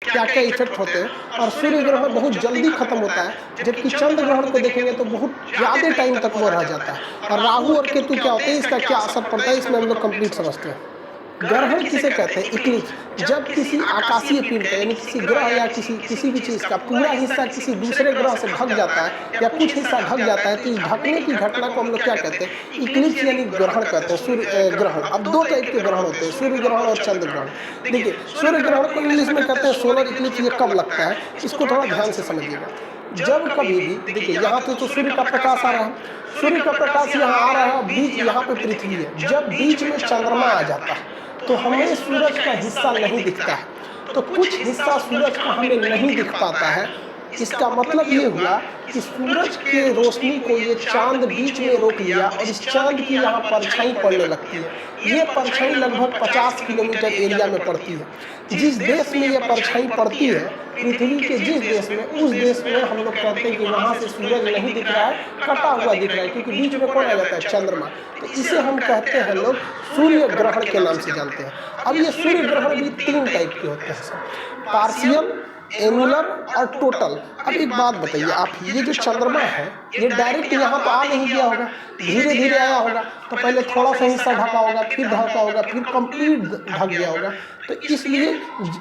क्या क्या इफेक्ट होते हैं, और सूर्य ग्रहण बहुत जल्दी खत्म होता है, जबकि चंद्र ग्रहण को देखेंगे तो बहुत ज़्यादा टाइम तक वो रह जाता है। और राहु और केतु क्या होते हैं, इसका क्या असर पड़ता है, इसमें हम लोग कंप्लीट समझते हैं। ग्रहण किसे कहते हैं, इक्लिप्स, जब किसी आकाशीय पिंड का यानी किसी ग्रह या किसी भी चीज का पूरा हिस्सा किसी दूसरे ग्रह से ढक जाता है या कुछ हिस्सा ढक जाता है, तो इस ढकने की घटना को हम लोग क्या कहते हैं, इक्लिप्स यानी ग्रहण कहते हैं। सूर्य ग्रहण, अब दो टाइप के ग्रहण होते हैं, सूर्य ग्रहण और चंद्र ग्रहण। देखिए, सूर्य ग्रहण को इंग्लिश में कहते हैं सोलर इक्लिप्स। ये कब लगता है, इसको थोड़ा ध्यान से समझिएगा। जब कभी भी देखिए, यहाँ पे तो सूर्य का प्रकाश आ रहा है, सूर्य का प्रकाश यहाँ आ रहा है, बीच यहाँ पे पृथ्वी है, जब बीच में चंद्रमा आ जाता है तो हमें सूरज का हिस्सा नहीं दिखता है, तो कुछ हिस्सा सूरज का हमें नहीं दिख पाता है। इसका मतलब ये हुआ कि सूरज के रोशनी को ये चांद बीच में रोक लिया और इस चांद की यहाँ परछाई पड़ने लगती है। ये परछाई लगभग 50 किलोमीटर एरिया में पड़ती है। जिस देश में ये परछाई पड़ती है, पृथ्वी के जिस देश में, उस देश में हम लोग कहते हैं कि वहाँ से सूरज नहीं दिख रहा है, कटा हुआ दिख रहा है, क्योंकि बीच में कौन आ जाता है, चंद्रमा। तो इसे हम कहते हैं लोग सूर्य ग्रहण के नाम से जानते हैं। अब ये सूर्य ग्रहण भी 3 टाइप के होते हैं, पार्शियल, एनुलर और टोटल। अब एक बात बताइए आप, ये जो चंद्रमा है ये डायरेक्ट यहाँ तो आ नहीं गया होगा, धीरे धीरे आया होगा, तो पहले थोड़ा सा हिस्सा ढका होगा, फिर ढका होगा, फिर कंप्लीट ढक गया होगा। तो इसलिए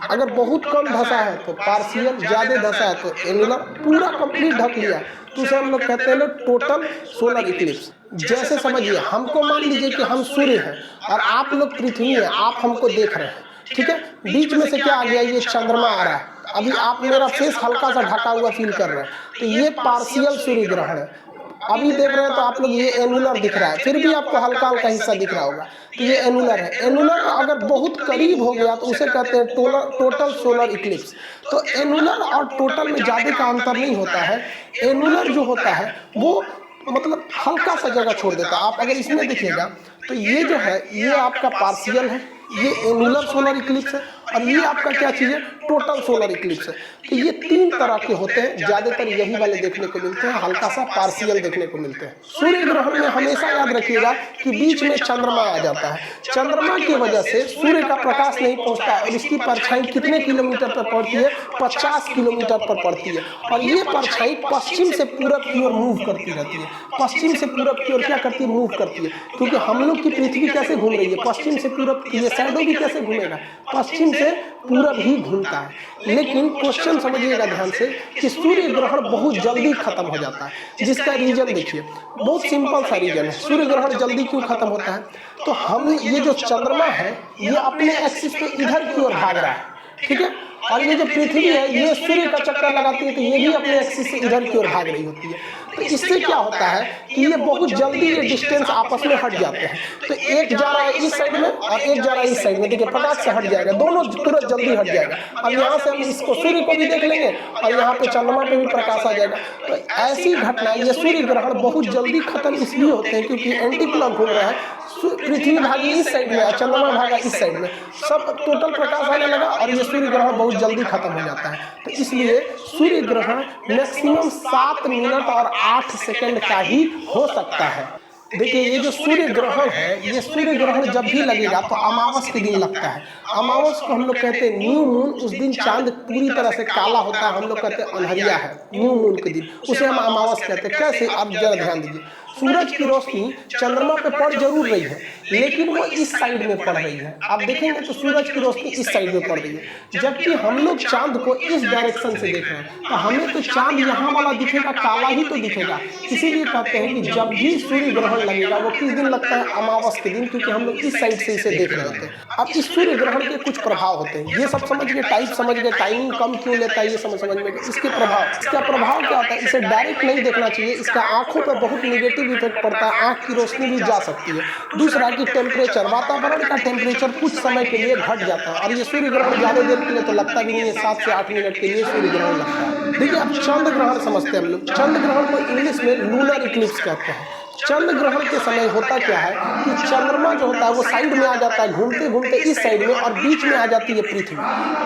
अगर बहुत कम धसा है तो पार्शियल, ज़्यादा धसा है तो एनुलर, पूरा कंप्लीट ढक लिया तो उसे हम लोग कहते हैं टोटल सोलर इक्लिप्स। जैसे समझिए, हमको मान लीजिए कि हम सूर्य हैं और आप लोग पृथ्वी हैं, आप हमको देख रहे हैं, ठीक है, बीच में से क्या आ गया, ये चंद्रमा आ रहा है, अभी आप मेरा फेस हल्का सा ढका हुआ फील कर रहे हैं, तो ये पार्शियल सूर्य ग्रहण है। अभी देख रहे हैं तो आप लोग ये एनुलर दिख रहा है, फिर भी आपको हल्का हल्का हिस्सा दिख रहा होगा, तो ये एनुलर है। एनुलर अगर बहुत करीब हो गया तो उसे कहते हैं टोटल सोलर इक्लिप्स। तो एनुलर और टोटल में ज़्यादा का अंतर नहीं होता है। एनुलर जो होता है वो मतलब हल्का सा जगह छोड़ देता है। आप अगर इसमें देखिएगा तो ये जो है ये आपका पार्शियल है, ये एनुलर सोलर इक्लिप्स है, और ये आपका क्या चीज़ है, टोटल सोलर इक्लिप्स है। तो ये 3 तरह के होते हैं, ज़्यादातर यही वाले देखने को मिलते हैं, हल्का सा पार्शियल देखने को मिलते हैं। सूर्य ग्रहण में हमेशा याद रखिएगा कि बीच में चंद्रमा आ जाता है, चंद्रमा की वजह से सूर्य का प्रकाश नहीं पहुंचता है और इसकी परछाई कितने किलोमीटर पर पड़ती है, 50 किलोमीटर पर पड़ती है। और ये परछाई पश्चिम से पूरब की ओर मूव करती रहती है, पश्चिम से पूरब की ओर क्या करती है, मूव करती है। क्योंकि हम लोग की पृथ्वी कैसे घूम रही है, पश्चिम से पूरब, ये शैडो भी कैसे घूमेगा, पश्चिम से पूरब ही घूमता है। लेकिन क्वेश्चन समझिएगा ध्यान से कि सूर्य ग्रहण बहुत जल्दी खत्म हो जाता है, जिसका रीजन देखिए, बहुत सिंपल सा रीजन है। सूर्य ग्रहण जल्दी क्यों खत्म होता है, तो हम ये जो चंद्रमा है ये अपने एक्सिस पे इधर की ओर भाग रहा है, ठीक है, और ये जो पृथ्वी है ये सूर्य का चक्कर लगाती है, तो ये भी अपने एक्सिस से इधर की ओर भाग रही होती है। तो इससे क्या होता है कि ये बहुत जल्दी ये डिस्टेंस आपस में हट जाते हैं। तो एक जा रहा है इस साइड में और एक जा रहा है इस साइड में, देखिए फटाक से हट जाएगा, दोनों तुरंत जल्दी हट जाएगा। अब यहाँ से हम इसको सूर्य को भी देख लेंगे और यहाँ पे चंद्रमा पे भी प्रकाश आ जाएगा। तो ऐसी घटना, ये सूर्य ग्रहण बहुत जल्दी खत्म इसलिए होते हैं क्योंकि एंटीक्लॉक घूम रहा है, पृथ्वी भागी इस साइड में और चंद्रमा भागा इस साइड में, सब टोटल प्रकाश आने लगा और ये सूर्य ग्रहण बहुत जल्दी खत्म हो जाता है। तो इसलिए सूर्य ग्रहण मैक्सिमम 7 मिनट और 8 सेकंड का ही हो सकता है। देखिए, ये जो सूर्य ग्रहण है, ये सूर्य ग्रहण जब भी लगेगा तो अमावस के दिन लगता है। अमावस को हम लोग कहते हैं न्यू मून, उस दिन चांद पूरी तरह से काला होता है, हम लोग कहते हैं अंधेरिया है न्यू मून के दिन, उसे हम अमावस कहते हैं। कैसे, आप जरा ध्यान दीजिए, सूरज की रोशनी चंद्रमा पे पड़ जरूर रही है लेकिन वो इस साइड में पड़ रही है। आप देखेंगे तो सूरज की रोशनी इस साइड में पड़ रही है, जबकि हम लोग चांद को इस डायरेक्शन से देख रहे हैं, तो हमें तो चांद यहाँ वाला दिखेगा, काला ही तो दिखेगा। इसीलिए कहते हैं कि जब भी सूर्य ग्रहण लगेगा वो किस दिन लगता है, अमावस के दिन, क्योंकि हम लोग इस साइड से इसे देख रहे होते हैं। अब इस सूर्य ग्रहण के कुछ प्रभाव होते हैं, ये सब समझ गए, टाइप समझ गए, टाइमिंग कम क्यों लेता है ये समझ में गए। इसके प्रभाव, इसका प्रभाव क्या होता है, इसे डायरेक्ट नहीं देखना चाहिए, इसका आंखों पर बहुत निगेटिव इफेक्ट पड़ता है, आंख की रोशनी भी जा सकती है। दूसरा कि टेम्परेचर, वातावरण का टेम्परेचर कुछ समय के लिए घट जाता है, और ये सूर्य ग्रहण ज्यादा देर के लिए तो लगता भी नहीं है, 7 से 8 मिनट के लिए सूर्य ग्रहण लगता है। देखिए, अब चंद्र ग्रहण समझते हैं हम लोग। चंद्र ग्रहण को इंग्लिश में लूनर इक्लिप्स कहते हैं। चंद्र ग्रहण के समय होता क्या है कि चंद्रमा जो होता है वो साइड में आ जाता है, घूमते घूमते इस साइड में, और बीच में आ जाती है पृथ्वी।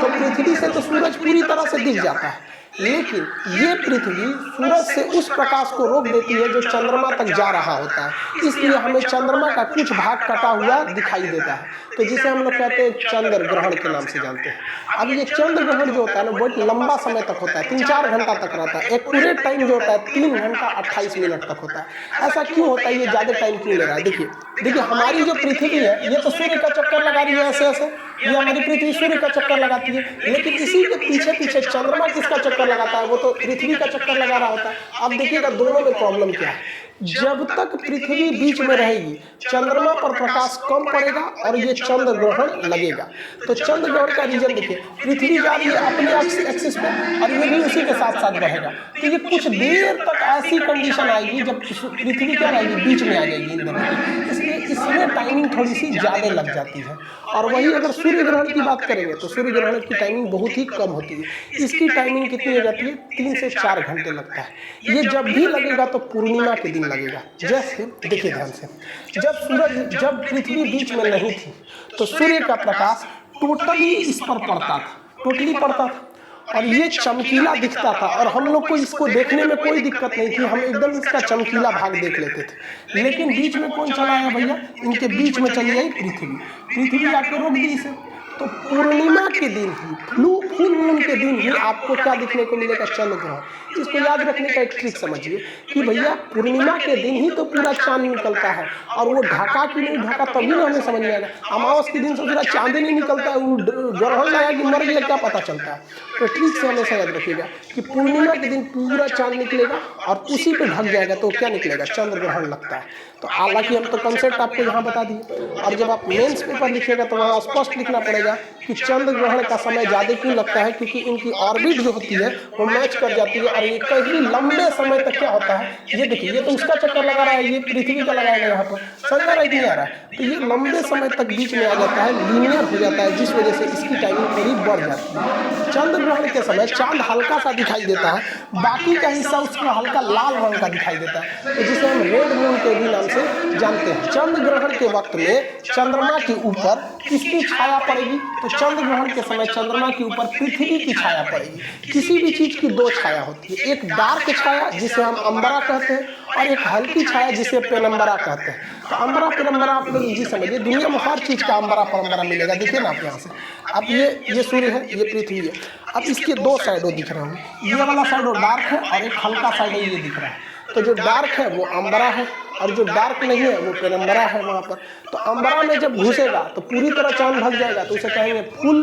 तो पृथ्वी से तो सूरज पूरी तरह से दिख जाता है, लेकिन ये पृथ्वी सूरज से उस प्रकाश को रोक देती है जो चंद्रमा तक जा रहा होता है, इसलिए हमें चंद्रमा का कुछ भाग कटा हुआ दिखाई देता है, तो जिसे हम लोग कहते हैं चंद्र ग्रहण के नाम से जानते हैं। अब ये चंद्र ग्रहण जो होता है ना बहुत लंबा समय तक होता है, 3-4 घंटा तक रहता है। एक्यूरेट टाइम जो होता है 3 घंटा 28 मिनट तक होता है। ऐसा क्यों होता है, ये ज्यादा टाइम क्यों ले रहा है? देखिए हमारी जो पृथ्वी है ये तो सूर्य का चक्कर लगा रही है ऐसे ऐसे, ये हमारी पृथ्वी सूर्य का चक्कर लगाती है, लेकिन इसी के पीछे पीछे चंद्रमा किसका चक्कर लगाता है? वो तो पृथ्वी का चक्कर लगा रहा होता है। अब देखिएगा दोनों में प्रॉब्लम क्या है, जब तक पृथ्वी बीच में रहेगी चंद्रमा पर प्रकाश कम पड़ेगा और ये चंद्र ग्रहण लगेगा। तो चंद्र ग्रहण का रीजन देखिए, पृथ्वी जा रही है अपने एक्सिस पे और ये भी उसी के साथ साथ बढ़ेगा, तो ये कुछ देर तक ऐसी कंडीशन आएगी जब पृथ्वी क्या रहेगी, बीच में आ जाएगी इन दोनों की, इसलिए इसमें टाइमिंग थोड़ी सी ज्यादा लग जाती है। और वही अगर सूर्य ग्रहण की बात करेंगे तो सूर्य ग्रहण की टाइमिंग बहुत ही कम होती है, इसकी टाइमिंग कितनी हो जाती है, 3 से 4 घंटे लगता है। ये जब भी लगेगा तो पूर्णिमा के दिन लगेगा। जैसे देखिए ध्यान से, जब पृथ्वी बीच में नहीं थी तो सूर्य का प्रकाश टोटली इस पर पड़ता था, टोटली पड़ता था और ये चमकीला दिखता था और हम लोग को इसको देखने में कोई दिक्कत नहीं थी, हम एकदम इसका चमकीला भाग देख लेते थे। लेकिन बीच में कौन चला आया भैया, इनके बीच में चली आई पृथ्वी आके रोक दी इसे। तो पूर्णिमा के दिन ही, फुल मून के दिन ही आपको क्या दिखने को मिलेगा, चंद्र ग्रहण। इसको याद रखने का एक ट्रिक समझिए कि भैया पूर्णिमा के दिन ही तो पूरा चांद निकलता है, और वो ढका कि नहीं ढका तभी ना हमें समझ में आएगा। अमावस के दिन से पूरा चांद नहीं निकलता है, वो ग्रहण लगा कि मर गया क्या पता चलता है। तो ट्रिक से हमेशा याद रखिएगा कि पूर्णिमा के दिन पूरा चांद निकलेगा और उसी पे ढक जाएगा तो क्या निकलेगा, चंद्र ग्रहण लगता है। तो हालांकि हम तो कंसेप्ट आपको यहाँ बता दिए, और जब आप मेंस पेपर लिखिएगा तो वहाँ स्पष्ट लिखना पड़ेगा कि चंद्र ग्रहण का समय ज़्यादा क्यों लगता है, क्योंकि इनकी ऑर्बिट जो होती है वो मैच कर जाती है और ये कहीं लंबे समय तक क्या होता है, ये देखिए ये तो उसका चक्कर लगा रहा है, ये पृथ्वी का लगाएगा यहाँ पर, समझ नहीं आ रहा है, तो ये लंबे समय तक बीच में आ जाता है, लीनियर हो जाता है, जिस वजह से इसकी टाइमिंग थोड़ी बढ़ जाती है। चंद्र ग्रहण के समय चांद हल्का सा दिखाई देता है, बाकी का हिस्सा उसका हल्का लाल रंग का दिखाई देता है, तो जिसे हम रेड मून के भी नाम से जानते हैं। चंद्र ग्रहण के वक्त में चंद्रमा के ऊपर किसकी छाया पड़ेगी, तो चंद्र ग्रहण के समय चंद्रमा के ऊपर पृथ्वी की छाया पड़ेगी। किसी भी चीज की 2 छाया होती है, एक डार्क छाया जिसे हम अंबरा कहते हैं और एक हल्की छाया जिसे पेनम्बरा कहते हैं। तो अंबरा पेनम्बरा आप लोग इजी समझिए, दुनिया में हर चीज का अंबरा पेनम्बरा मिलेगा। देखिए ना आप यहाँ से, अब ये सूर्य है, ये पृथ्वी है, अब इसके 2 साइडों दिख रहे हैं, ये वाला साइड डार्क है और एक हल्का साइड ये दिख रहा है। तो जो डार्क है वो अंबरा है और जो डार्क नहीं है वो पेनम्बरा है वहाँ पर। तो अंबरा में जब घुसेगा तो पूरी तरह चांद ढक जाएगा, तो उसे कहेंगे फुल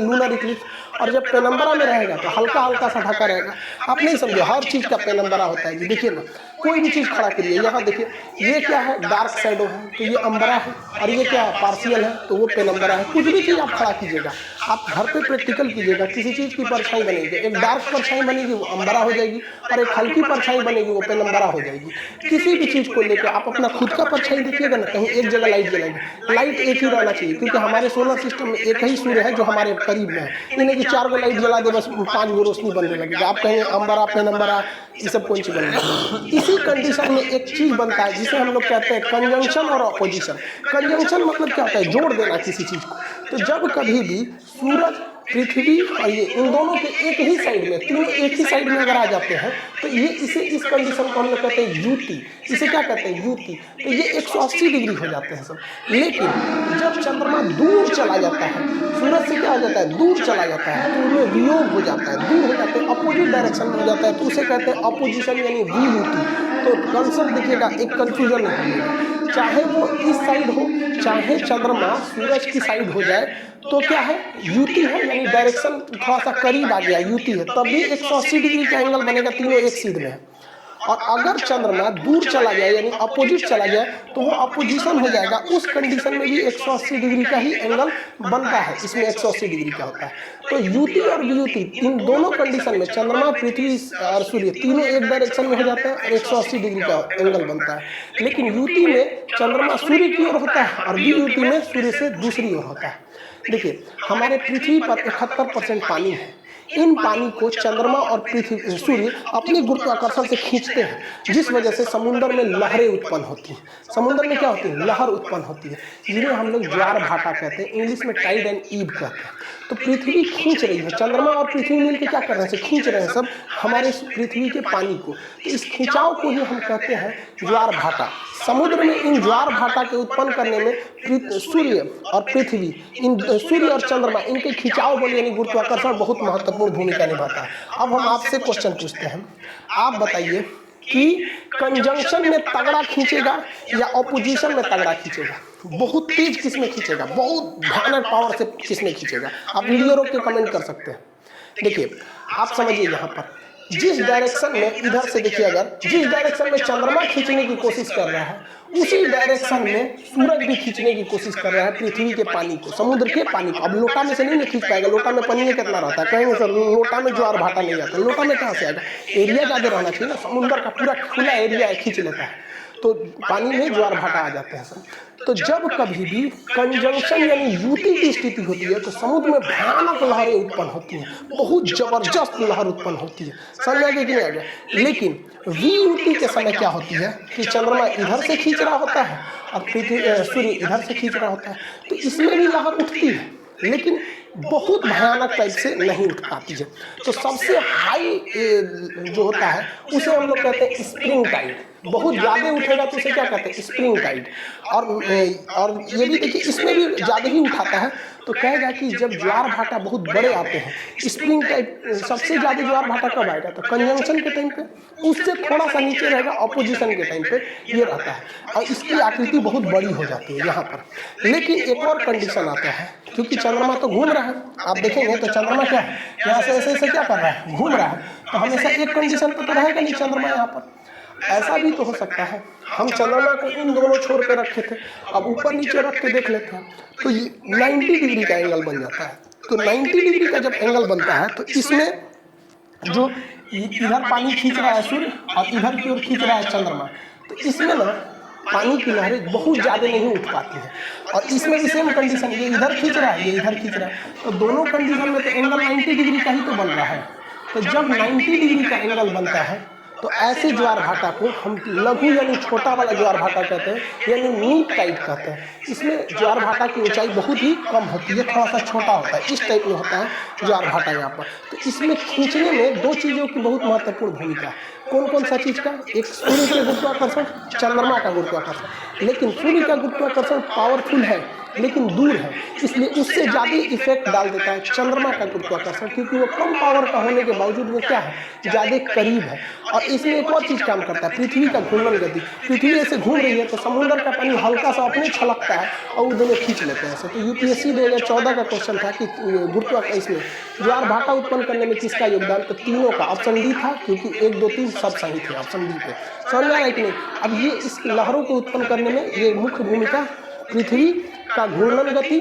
लूनर इक्लिप्स, और जब पेनम्बरा में रहेगा तो हल्का हल्का सा ढका रहेगा। आप नहीं समझे, हर चीज का पेनम्बरा होता है। देखिए ना, कोई भी चीज खड़ा करिए, यहाँ देखिए ये क्या है, डार्क शैडो है तो ये अंबरा है, और ये क्या है, पार्शियल है तो वो पेनम्बरा है। कुछ भी चीज आप खड़ा कीजिएगा, आप घर पे प्रैक्टिकल कीजिएगा, किसी चीज की परछाई बनेगी, एक डार्क परछाई बनेगी वो अंबरा हो जाएगी, और एक हल्की परछाई बनेगी वो पेनम्बरा हो जाएगी। किसी भी चीज को लेकर आप अपना खुद का परछाई देखिएगा ना, कहीं एक जगह लाइट जलाएगी, लाइट एक ही रहना चाहिए, क्योंकि हमारे सोलर सिस्टम में एक ही सूर्य है जो हमारे करीब में है। इन्हें कि 4 गो लाइट जला दे बस 5 गो रोशनी बनने लगेगा, आप कहेंगे अंबरा पेनम्बरा ये सब कौन सी बनेगा। इसी कंडीशन में एक चीज बनता है जिसे हम लोग कहते हैं कंजंक्शन और अपोजिशन। कंजंक्शन मतलब क्या होता है, जोड़ देना किसी चीज को। तो जब कभी भी सूरज, पृथ्वी और ये इन दोनों के एक ही साइड में, तीनों एक ही साइड में अगर आ जाते हैं तो ये इस कंडीशन को हम लोग कहते हैं युति। इसे क्या कहते हैं, युति। तो ये 180 डिग्री हो जाते हैं सब। लेकिन जब चंद्रमा दूर चला जाता है, सूरज से क्या हो जाता है, दूर चला जाता है, तो उनमें वियोग हो जाता है, दूर हो जाते हैं, अपोजिट डायरेक्शन में हो जाता है, तो उसे कहते हैं अपोजिशन यानी वियुति। तो कंसेप्ट देखिएगा, एक कंफ्यूजन नहीं होगा, चाहे वो इस साइड हो चाहे चंद्रमा सूरज की साइड हो जाए, तो क्या है, युति है, यानी डायरेक्शन थोड़ा सा करीब आ गया, युति है, तब भी 180 डिग्री का एंगल बनेगा, तीनों एक सीध में है। और अगर चंद्रमा दूर चला जाए यानी अपोजिट चला जाए तो वो अपोजिशन हो जाएगा, उस कंडीशन में भी 180 डिग्री का ही एंगल बनता है, इसमें 180 डिग्री का होता है। तो युति और वियुति इन दोनों कंडीशन में चंद्रमा, पृथ्वी और सूर्य तीनों एक डायरेक्शन में हो जाते हैं और 180 डिग्री का एंगल बनता है। लेकिन युति में चंद्रमा सूर्य की ओर होता है और वियुति में सूर्य से दूसरी ओर होता है। देखिए, हमारे पृथ्वी पर 71% पानी है। इन पानी को चंद्रमा और पृथ्वी, सूर्य अपने गुरुत्वाकर्षण से खींचते हैं, जिस वजह से समुद्र में लहरें उत्पन्न होती हैं। समुद्र में क्या होती है, लहर उत्पन्न होती है, जिन्हें हम लोग ज्वार भाटा कहते हैं, इंग्लिश में टाइड एंड ईव कहते हैं। तो पृथ्वी खींच रही है, चंद्रमा और पृथ्वी मिलकर क्या कर रहे हैं, खींच रहे हैं सब हमारे इस पृथ्वी के पानी को। तो इस खिंचाव को ही हम कहते हैं ज्वार भाटा। समुद्र में इन ज्वार भाटा के उत्पन्न करने में सूर्य और पृथ्वी, इन सूर्य और चंद्रमा, इनके खिंचाव बल यानी गुरुत्वाकर्षण बहुत महत्वपूर्ण भूमिका निभाता है। अब हम आपसे क्वेश्चन पूछते हैं, आप बताइए कि कंजंक्शन में तगड़ा खींचेगा या ऑपोजिशन में तगड़ा खींचेगा, बहुत तेज किसमें खींचेगा, बहुत भयानक पावर से किसमें खींचेगा? आप वीडियो रोक के कमेंट कर सकते हैं। देखिए आप समझिए, यहाँ पर जिस डायरेक्शन में, इधर से देखिए, अगर जिस डायरेक्शन में चंद्रमा खींचने की कोशिश कर रहा है उसी डायरेक्शन में सूरज भी खींचने की कोशिश कर रहा है पृथ्वी के पानी को, समुद्र के पानी को। अब लोटा में से नहीं खींच पाएगा, लोटा में पानी कितना रहता है, कहेंगे सर लोटा में ज्वार भाटा नहीं आता, लोटा में कहाँ से आएगा? एरिया ज़्यादा रहना चाहिए ना, समुद्र का पूरा खुला एरिया खींच लेता है तो पानी में ज्वार भाटा आ जाते हैं सर। तो जब कभी भी कंजंक्शन यानी युति की स्थिति होती है तो समुद्र में भयानक लहरें उत्पन्न होती हैं, बहुत जबरदस्त लहर उत्पन्न होती है, समझ आगे कि नहीं आ गया? लेकिन वियुति के समय क्या होती है कि चंद्रमा इधर से खींच रहा होता है और पृथ्वी सूर्य इधर से खींच रहा होता है, तो इसमें भी लहर उठती है लेकिन बहुत भयानक टाइप से नहीं उठ पाती है। तो सबसे हाई जो होता है उसे हम लोग कहते हैं स्प्रिंग टाइड। बहुत ज़्यादा उठेगा तो उसे क्या कहते हैं, स्प्रिंग टाइड। और ये भी देखिए इसमें भी ज़्यादा ही उठाता है तो कहेगा कि जब ज्वार भाटा बहुत बड़े आते हैं, स्प्रिंग टाइप सबसे ज़्यादा ज्वार भाटा कब आएगा, तो कंजंक्शन के टाइम पे, उससे थोड़ा सा नीचे रहेगा ऑपोजिशन के टाइम पे ये रहता है और इसकी आकृति बहुत बड़ी हो जाती है यहाँ पर। लेकिन एक और कंडीशन आता है, क्योंकि चंद्रमा तो घूम रहा है, आप देखेंगे तो चंद्रमा क्या है, यहाँ से ऐसे क्या कर रहा है, घूम रहा है, तो हमेशा एक कंडीशन पर तो रहेगा नहीं चंद्रमा यहाँ पर। ऐसा भी तो हो सकता है हम चंद्रमा को इन दोनों छोर पे रखे थे, अब ऊपर नीचे रख के देख लेते हैं तो ये 90 डिग्री का एंगल बन जाता है। तो 90 डिग्री का जब एंगल बनता है तो इसमें जो इधर पानी खींच रहा है सूर्य और इधर की ओर खींच रहा है चंद्रमा, तो इसमें ना पानी की लहरें बहुत ज़्यादा नहीं उठ पाती है। और इसमें भी सेम कंडीशन, ये इधर खींच रहा है, ये इधर खींच रहा है, तो दोनों कंडीशन में तो एंगल 90 डिग्री का ही तो बन रहा है। तो जब 90 डिग्री का एंगल बनता है तो ऐसे ज्वार भाटा को हम लघु यानी छोटा वाला ज्वार भाटा कहते हैं, यानी नीप टाइप कहते हैं। इसमें ज्वार भाटा की ऊंचाई बहुत ही कम होती है, थोड़ा सा छोटा होता है, इस टाइप में होता है ज्वार भाटा यहाँ पर। तो इसमें खींचने में दो चीज़ों की बहुत महत्वपूर्ण भूमिका है। कौन कौन सा चीज़ का? एक सूर्य का गुरुत्वाकर्षण, चंद्रमा का गुरुत्वाकर्षण। लेकिन सूर्य का गुरुत्वाकर्षण पावरफुल है लेकिन दूर है, इसलिए उससे ज़्यादा इफेक्ट डाल देता है चंद्रमा का गुरुत्वाकर्षण, क्योंकि वो कम पावर का होने के बावजूद वो क्या है, ज़्यादा करीब है। और इसमें एक और चीज़ काम करता है, पृथ्वी का घूर्णन गति। पृथ्वी ऐसे घूम रही है तो समुद्र का पानी हल्का सा अपने छलकता है और वो दोनों खींच लेते हैं ऐसे। तो UPSC 2014 का क्वेश्चन था कि गुरुत्वाकर्षण इसमें ज्वार भाटा उत्पन्न करने में किसका योगदान, तो तीनों का। ऑप्शन डी था, क्योंकि 1, 2, 3 सब सही थे ऑप्शन डी पे। समझ में आया कि नहीं? अब ये इस लहरों को उत्पन्न करने में ये मुख्य भूमिका पृथ्वी का घूर्णन गति,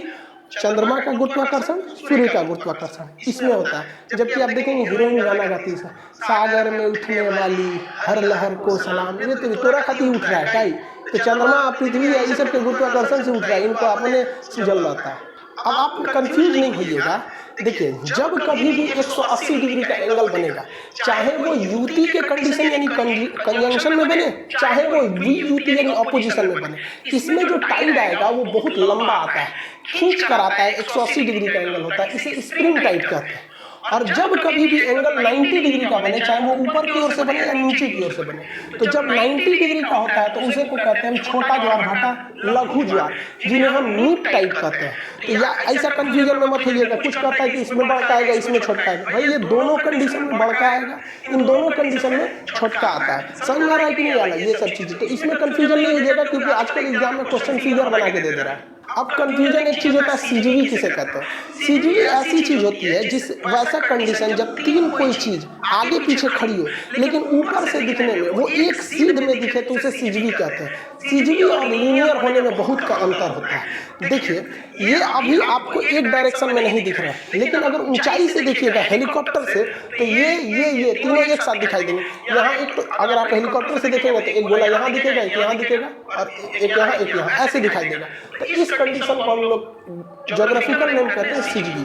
चंद्रमा का गुरुत्वाकर्षण, सूर्य का गुरुत्वाकर्षण इसमें होता है। जबकि आप देखेंगे हीरोइन गाना गाती है, सागर में उठने वाली हर लहर को सलाम, ये तो तोरा खाती उठ रहा है काई, तो चंद्रमा पृथ्वी ये सब के गुरुत्वाकर्षण से उठ रहा है, इनको अपने से जल जाता है। अब आप कंफ्यूज नहीं होइएगा, देखिए जब कभी भी 180 डिग्री का एंगल बनेगा, चाहे वो युति के कंडीशन यानी कंजंक्शन में बने, चाहे वो वियुति यानी ऑपोजिशन में बने, इसमें जो टाइड आएगा वो बहुत लंबा आता है, खींच कर आता है, 180 डिग्री का एंगल होता है, इसे स्प्रिंग टाइड कहते हैं। और जब कभी भी एंगल 90 डिग्री का बने, चाहे वो ऊपर की ओर से बने या नीचे की ओर से बने, तो जब 90 डिग्री का होता है तो उसे को कहते हैं हम छोटा ज्वार भाटा, लघु ज्वार, जिन्हें हम नीप टाइप कहते हैं। तो या ऐसा कंफ्यूजन में मत होइएगा, कुछ कहता है कि इसमें बड़का आएगा इसमें छोटका आएगा, भाई ये दोनों कंडीशन में बड़का आएगा, इन दोनों कंडीशन में छोटका आता है। समझ आ रहा है कि नहीं आ रहा है ये सब चीज़ें? तो इसमें कंफ्यूजन नहीं हो जाएगा, क्योंकि आजकल एग्जाम में क्वेश्चन फिगर बना के दे रहा है। अब कंफ्यूजन एक चीज़ होता है CGV किसे कहते हैं। CGV ऐसी चीज़ होती है जिस वैसा कंडीशन जब तीन कोई चीज़ आगे पीछे खड़ी हो लेकिन ऊपर से दिखने में वो एक सीध में दिखे तो उसे CGV कहते हैं। CGV और लीनियर होने में बहुत का अंतर होता है। देखिए ये अभी आपको एक डायरेक्शन में नहीं दिख रहा है, लेकिन अगर ऊंचाई से देखिएगा हेलीकॉप्टर से तो ये तीनों एक साथ दिखाई देंगे। यहाँ एक तो अगर आप हेलीकॉप्टर से देखेंगे तो एक गोला यहाँ दिखेगा, एक यहाँ दिखेगा और एक यहाँ ऐसे दिखाई देगा। तो इस कंडीशन को हम लोग ज्योग्राफिकल नेम कहते हैं CGV।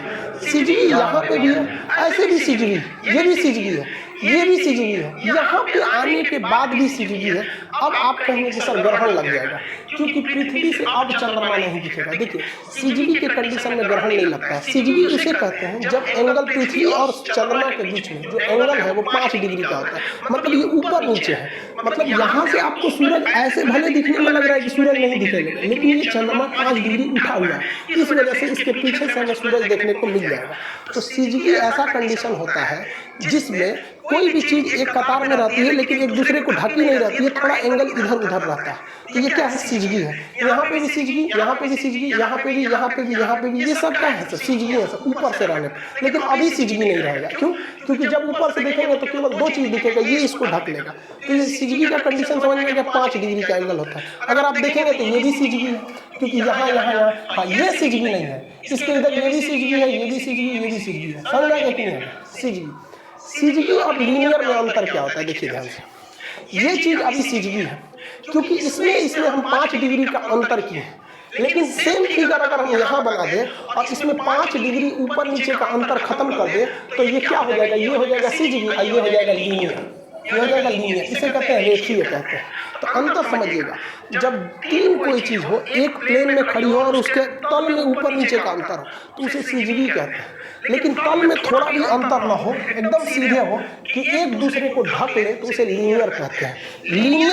CGV यहाँ पे भी है, ऐसे भी CGV, ये भी CGV है। ये भी सीजीवी है, यहाँ पे आने के बाद भी सीजीवी है। अब आप कहेंगे कि सर ग्रहण लग जाएगा, क्योंकि पृथ्वी से अब चंद्रमा नहीं दिखेगा। देखिए सीजीवी के कंडीशन में ग्रहण नहीं लगता है। सीजीवी उसे कहते हैं जब एंगल पृथ्वी और चंद्रमा के बीच में जो एंगल है वो 5 डिग्री का होता है, मतलब ये ऊपर नीचे है। मतलब यहाँ से आपको सूरज ऐसे भले दिखने में लग रहा है कि सूरज नहीं दिखेगा, लेकिन ये चंद्रमा 5 डिग्री उठा हुआ है, इस वजह से इसके पीछे से हमें सूरज देखने को मिल जाएगा। तो सीजीवी ऐसा कंडीशन होता है जिसमें कोई भी चीज एक कतार में रहती है लेकिन एक दूसरे को ढकी नहीं रहती है, थोड़ा एंगल इधर उधर रहता है। तो ये क्या है? सीजीवी है। यहाँ पे भी सीजीवी, यहाँ पे भी सीजीवी, यहाँ पे भी, यहाँ पे भी, यहाँ पे भी, ये सब क्या है? सर सीजीवी है सर, ऊपर से रहने पर। लेकिन अभी सीजीवी नहीं रहेगा, क्यों? क्योंकि जब ऊपर से देखेंगे तो केवल 2 चीज दिखेगा, ये इसको ढक लेगा। तो ये सीजीवी का कंडीशन समझ में 5 डिग्री का एंगल होता है। अगर आप देखेंगे तो ये भी सीजीवी है, क्योंकि यहाँ यहाँ यहाँ, हाँ ये सीजीवी नहीं है, इसके इधर ये भी सीजीवी है, ये भी सीजीवी, ये भी सीजीवी है। समझ में नहीं है सीजीवी। सीजीवी और लीनियर में अंतर क्या होता है? देखिए ध्यान से, ये चीज अभी सीजीवी है क्योंकि इसमें हम 5 डिग्री का अंतर किए हैं, लेकिन सेम फिगर अगर हम यहाँ बना दें और इसमें 5 डिग्री ऊपर नीचे का अंतर खत्म कर दें तो ये क्या हो जाएगा? ये हो जाएगा सीजीवी और ये हो जाएगा लीनियर। ये हो जाएगा लीनियर, इसे कहते हैं रेखीय कहते हैं। तो अंतर समझिएगा, जब 3 कोई चीज हो, एक प्लेन में खड़ी हो और उसके तल में ऊपर नीचे का अंतर हो तो उसे सीजीवी कहते हैं। लेकिन तल में थोड़ा भी अंतर ना हो, एकदम सीधे हो कि एक दूसरे को ढक ले तो उसे लीनियर कहते हैं। लीनियर